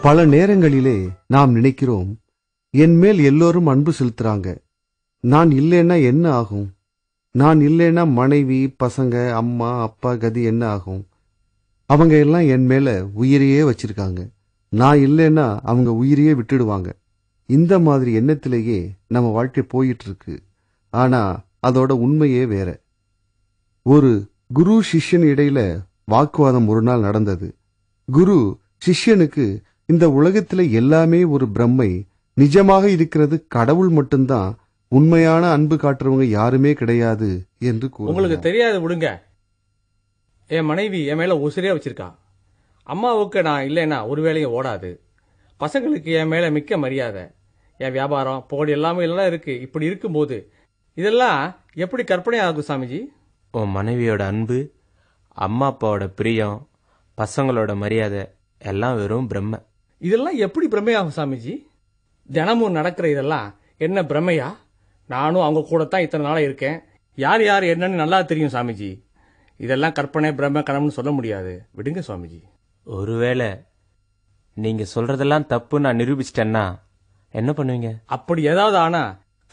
பல நேரங்களிலே நாம் நினைக்கிறோம், என் மேல் எல்லோரும் அன்பு செலுத்துறாங்க, நான் இல்லைன்னா என்ன ஆகும், நான் இல்லைன்னா மனைவி பசங்க அம்மா அப்பா கதி என்ன ஆகும், அவங்க எல்லாம் என் மேல உயிரையே வச்சிருக்காங்க, நான் இல்லைன்னா அவங்க உயிரையே விட்டுடுவாங்க. இந்த மாதிரி எண்ணத்திலேயே நம்ம வாழ்க்கை போயிட்டு இருக்கு. ஆனா அதோட உண்மையே வேற. ஒரு குரு சிஷ்யன் இடையில வாக்குவாதம் ஒரு நாள் நடந்தது. குரு சிஷ்யனுக்கு இந்த உலகத்துல எல்லாமே ஒரு பிரம்மை, நிஜமாக இருக்கிறது கடவுள் மட்டும்தான், உண்மையான அன்பு காட்டுறவங்க யாருமே கிடையாது என்று கூறினார். உங்களுக்கு தெரியாது விடுங்க. என் மனைவி என் மேல உசிரியா வச்சிருக்கா. அம்மாவுக்கு நான் இல்லைன்னா ஒரு வேலையும் ஓடாது. பசங்களுக்கு என் மேல மிக்க மரியாதை. என் வியாபாரம் புகழ் எல்லாமே எல்லாம் இருக்கு. இப்படி இருக்கும்போது இதெல்லாம் எப்படி கற்பனை ஆகும் சாமிஜி? உன் மனைவியோட அன்பு, அம்மா அப்பாவோட பிரியம், பசங்களோட மரியாதை எல்லாம் வெறும் பிரம்ம. இதெல்லாம் எப்படி பிரமையாகும் சாமிஜி? தினமும் நடக்கிற இதெல்லாம் என்ன பிரமையா? நானும் அவங்க கூட தான் இத்தனை நாளா இருக்கேன். யார் யார் என்னன்னு நல்லா தெரியும் சாமிஜி. இதெல்லாம் கற்பனை பிரம்ம கனவுன்னு சொல்ல முடியாது. விடுங்க சுவாமிஜி. ஒருவேளை நீங்க சொல்றதெல்லாம் தப்பு நான் நிரூபிச்சிட்டேன்னா என்ன பண்ணுவீங்க? அப்படி ஏதாவது ஆனா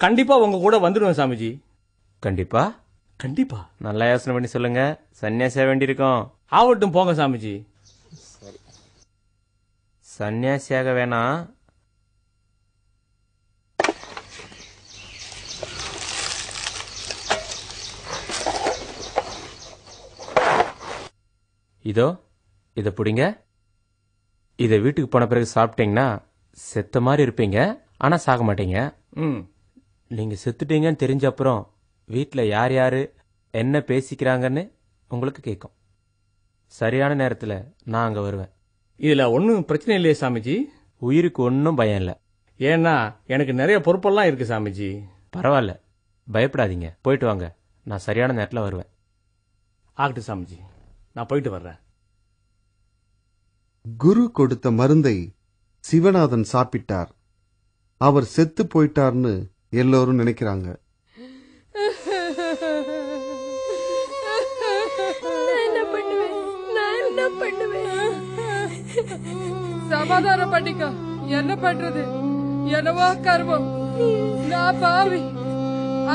கண்டிப்பா உங்க கூட வந்துடுவேன் சாமிஜி. கண்டிப்பா? கண்டிப்பா. நல்லா யோசனை பண்ணி சொல்லுங்க. சன்னியாசியா வேண்டியிருக்கோம். ஆவட்டும் போங்க சாமிஜி. சன்னியாசியாக வேணாம், இதோ இதை பிடிங்க. இதை வீட்டுக்கு போன பிறகு சாப்பிட்டீங்கன்னா செத்த மாதிரி இருப்பீங்க, ஆனா சாக மாட்டீங்க. நீங்க செத்துட்டீங்கன்னு தெரிஞ்ச அப்புறம் வீட்டில் யார் யாரு என்ன பேசிக்கிறாங்கன்னு உங்களுக்கு கேட்கும். சரியான நேரத்தில் நான் அங்கே வருவேன். இதுல ஒன்றும் பிரச்சனை இல்லையே சாமிஜி? உயிருக்கு ஒன்றும் பயம் இல்லை. ஏன்னா எனக்கு நிறைய பொறுப்பெல்லாம் இருக்கு சாமிஜி. பரவாயில்ல, பயப்படாதீங்க. போயிட்டு வாங்க, நான் சரியான நேரத்தில் வருவேன். ஆகட்டும் சாமிஜி, நான் போயிட்டு வர்றேன். குரு கொடுத்த மருந்தை சிவநாதன் சாப்பிட்டார். அவர் செத்து போயிட்டார்னு எல்லோரும் நினைக்கிறாங்க. சமாதானம் பண்ணிக்க. என்ன பண்றது? என்னவோ கர்மம். நான் பாவி.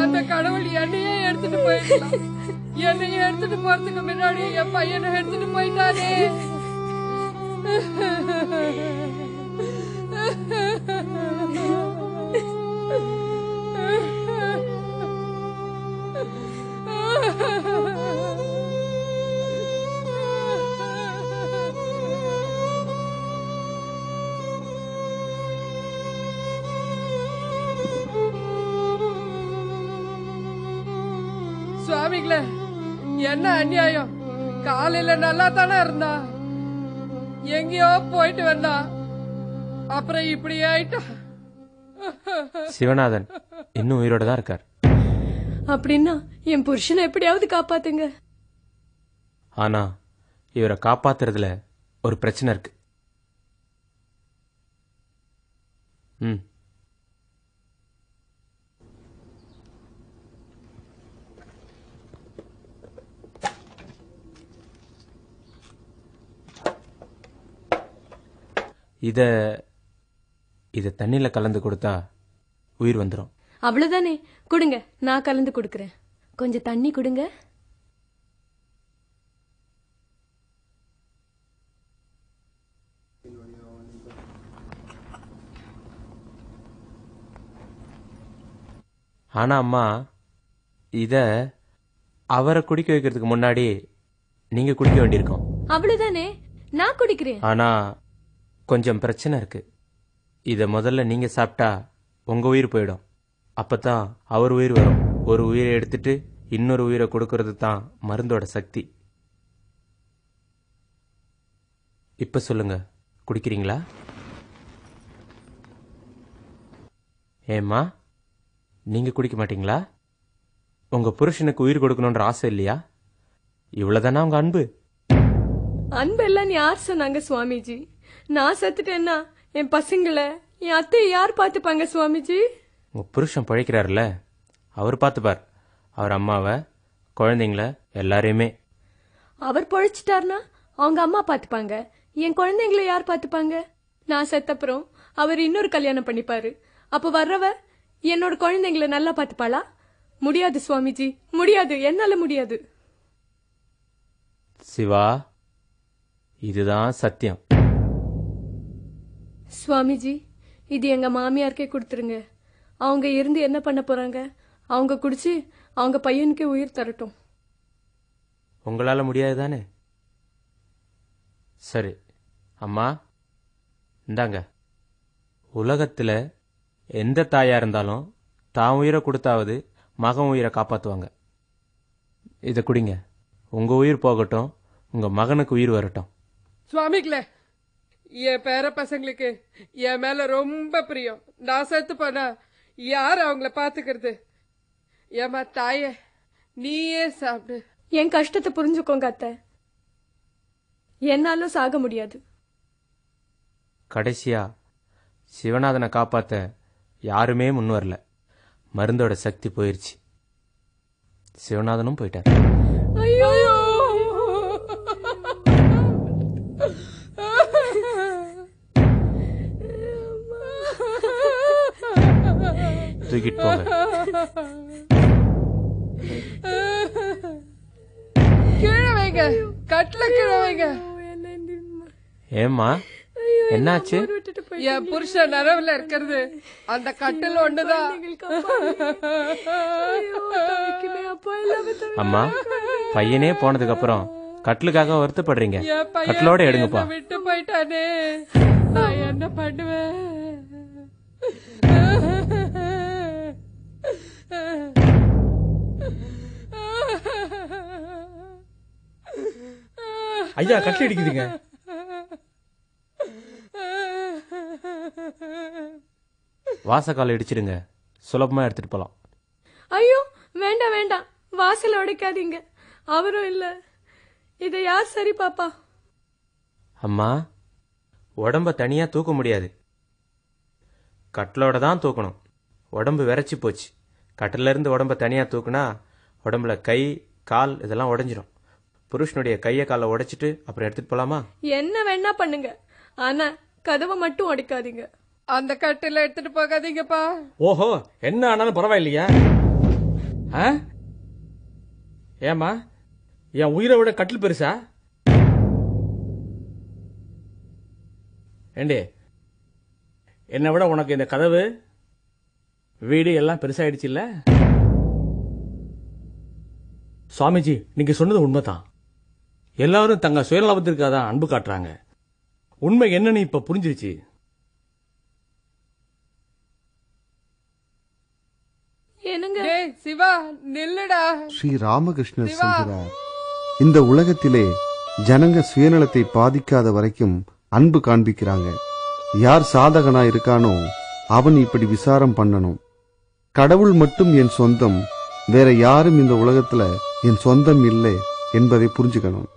அந்த கடவுள் என்னையே எடுத்துட்டு போயிடலாம். என்னையே எடுத்துட்டு போறதுக்கு முன்னாடி என் பையனை எடுத்துட்டு போயிட்டானே. சுவாமிகளே, என்ன அநியாயம்! காலையில நல்லா தானே இருந்தா, எங்கேயோ போயிட்டு வந்தா, அப்புறம் இப்படி ஆயிட்டா. சிவநாதன் இன்னும் உயிரோட தான் இருக்கார். அப்படின்னா என் புருஷனை எப்படியாவது காப்பாத்துங்க. ஆனா இவரை காப்பாத்துறதுல ஒரு பிரச்சனை இருக்கு. இத தண்ணியில கலந்து கொடுத்தா உயிர் வந்துடும். அவ்வளவுதானே, கொடுங்க, நான் கலந்து கொடுக்கறேன். கொஞ்சம் தண்ணி கொடுங்க. ஆனா அம்மா, இத அவரை குடிக்க வைக்கிறதுக்கு முன்னாடி நீங்க குடிக்க வேண்டியிருக்கும். அவ்வளவுதானே, நான் குடிக்கிறேன். ஆனா கொஞ்சம் பிரச்சனை இருக்கு. இத முதல்ல நீங்க சாப்பிட்டா உங்க உயிர் போயிடும். அப்பதான் அவர் உயிர் வரும். ஒரு உயிரை எடுத்துட்டு இன்னொரு உயிரை கொடுக்கறது தான் மருந்தோட சக்தி. இப்ப சொல்லுங்க, குடிக்கிறீங்களா? ஏம்மா, நீங்க குடிக்க மாட்டீங்களா? உங்க புருஷனுக்கு உயிர் கொடுக்கணும்ன்ற ஆசை இல்லையா? இவ்வளவுதானா உங்க அன்பு? அன்பெல்லாம் யார் சொன்னாங்க சுவாமிஜி? நான் செத்துட்டேன்னா என் பசங்களை, என் அத்தையை யார் பார்த்துப்பாங்க சுவாமிஜி? உங்க புருஷன் பழைக்கிறாருல, அவர் பார்த்துப்பார். அவர் அம்மாவை, குழந்தைங்கள, எல்லாரையுமே. அவர் பழைச்சிட்டார்னா அவங்க அம்மா பார்த்துப்பாங்க. என் குழந்தைங்களை யார் பார்த்துப்பாங்க? நான் செத்தப்புறம் அவர் இன்னொரு கல்யாணம் பண்ணிப்பாரு. அப்ப வர்றவ என்னோட குழந்தைங்களை நல்லா பார்த்துப்பாளா? முடியாது சுவாமிஜி, முடியாது, என்னால முடியாது. சிவா, இதுதான் சத்தியம். சுவாமிஜி, இது எங்க மாமியாருக்கே கொடுத்துருங்க. அவங்க இருந்து என்ன பண்ண போறாங்க? அவங்க குடிச்சு அவங்க பையனுக்கு உயிர் தரட்டும். உங்களால முடியாது தானே? சரி அம்மா, இந்தாங்க. உலகத்துல எந்த தாயா இருந்தாலும் தான் உயிரை கொடுத்தாவது மகன் உயிரை காப்பாத்துவாங்க. இதை குடிங்க. உங்க உயிர் போகட்டும், உங்க மகனுக்கு உயிர் வரட்டும். சுவாமிகளே, என் பேர பசங்களுக்கு என் மேல ரொம்ப பிரியம். நான் செத்து போனா யார் அவங்கள பாத்துக்கிறது? ஏமா தாயே, நீயே சாப்பிடு. என் கஷ்டத்தை புரிஞ்சுக்கோங்க அத்தை. என்னாலும் சாக முடியாது. கடைசியா சிவநாதனை காப்பாத்த யாருமே முன் வரல. மருந்தோட சக்தி போயிருச்சு. சிவநாதனும் போயிட்டார். ஐயோ, தூக்கிட்டு போங்க. கீழே வைங்க, கட்டில கீழே வைங்க. ஏம்மா, என்னாச்சு? என் புருஷன் நரவுல இருக்கிறது அந்த கட்டில் ஒண்ணுதான். அம்மா, பையனே போனதுக்கு அப்புறம் கட்டிலுக்காக வருத்தப்படுறீங்க. கட்டிலோட எடுங்கப்பா. விட்டு போயிட்டானே, நான் என்ன பண்ணுவேன்? ஐயா, கட்டில் அடிக்குதுங்க. வாசக்கால இடிச்சிடுங்க, சுலபமா எடுத்துட்டு போலாம். ஐயோ, வேண்டாம் வேண்டாம், வாசல் உடைக்காதீங்க. அவரும் இல்ல, இதை யார் சரி பாப்பா? அம்மா, உடம்ப தனியா தூக்க முடியாது. கட்டிலோட தான் தூக்கணும். உடம்பு விரைச்சி போச்சு. கட்டில இருந்து உடம்ப தனியா தூக்குனா உடம்புல கை கால் இதெல்லாம் உடைஞ்சிரும். புருஷனுடைய கையை காலை உடைச்சிட்டு அப்புறம் எடுத்துட்டு போலாமா? என்ன வேணா பண்ணுங்க, ஆனா கதவை மட்டும் உடைக்காதீங்க. அந்த கட்டில எடுத்துட்டு போகாதீங்கப்பா. ஓஹோ, என்ன ஆனாலும் பரவாயில்லையா? ஏமா, என் உயிரை விட கட்டில் பெருசா? ஏண்டே, என்னை விட உனக்கு இந்த கதவு வீடு எல்லாம் பெருசாயிடுச்சு இல்ல? சுவாமிஜி, நீங்க சொன்னது உண்மைதான். எல்லாரும் தங்க சுயநலத்திற்காக தான் அன்பு காட்டுறாங்க. உண்மை என்னன்னு இப்ப புரிஞ்சிருச்சு. சிவா, நில்லுடா. ஸ்ரீ ராமகிருஷ்ணர் சொல்கிறார், இந்த உலகத்திலே ஜனங்க சுயநலத்தை பாதிக்காத வரைக்கும் அன்பு காண்பிக்கிறாங்க. யார் சாதகனா இருக்கானோ அவன் இப்படி விசாரம் பண்ணணும். கடவுள் மட்டும் என் சொந்தம், வேற யாரும் இந்த உலகத்துல என் சொந்தம் இல்லை என்பதை புரிஞ்சுக்கணும்.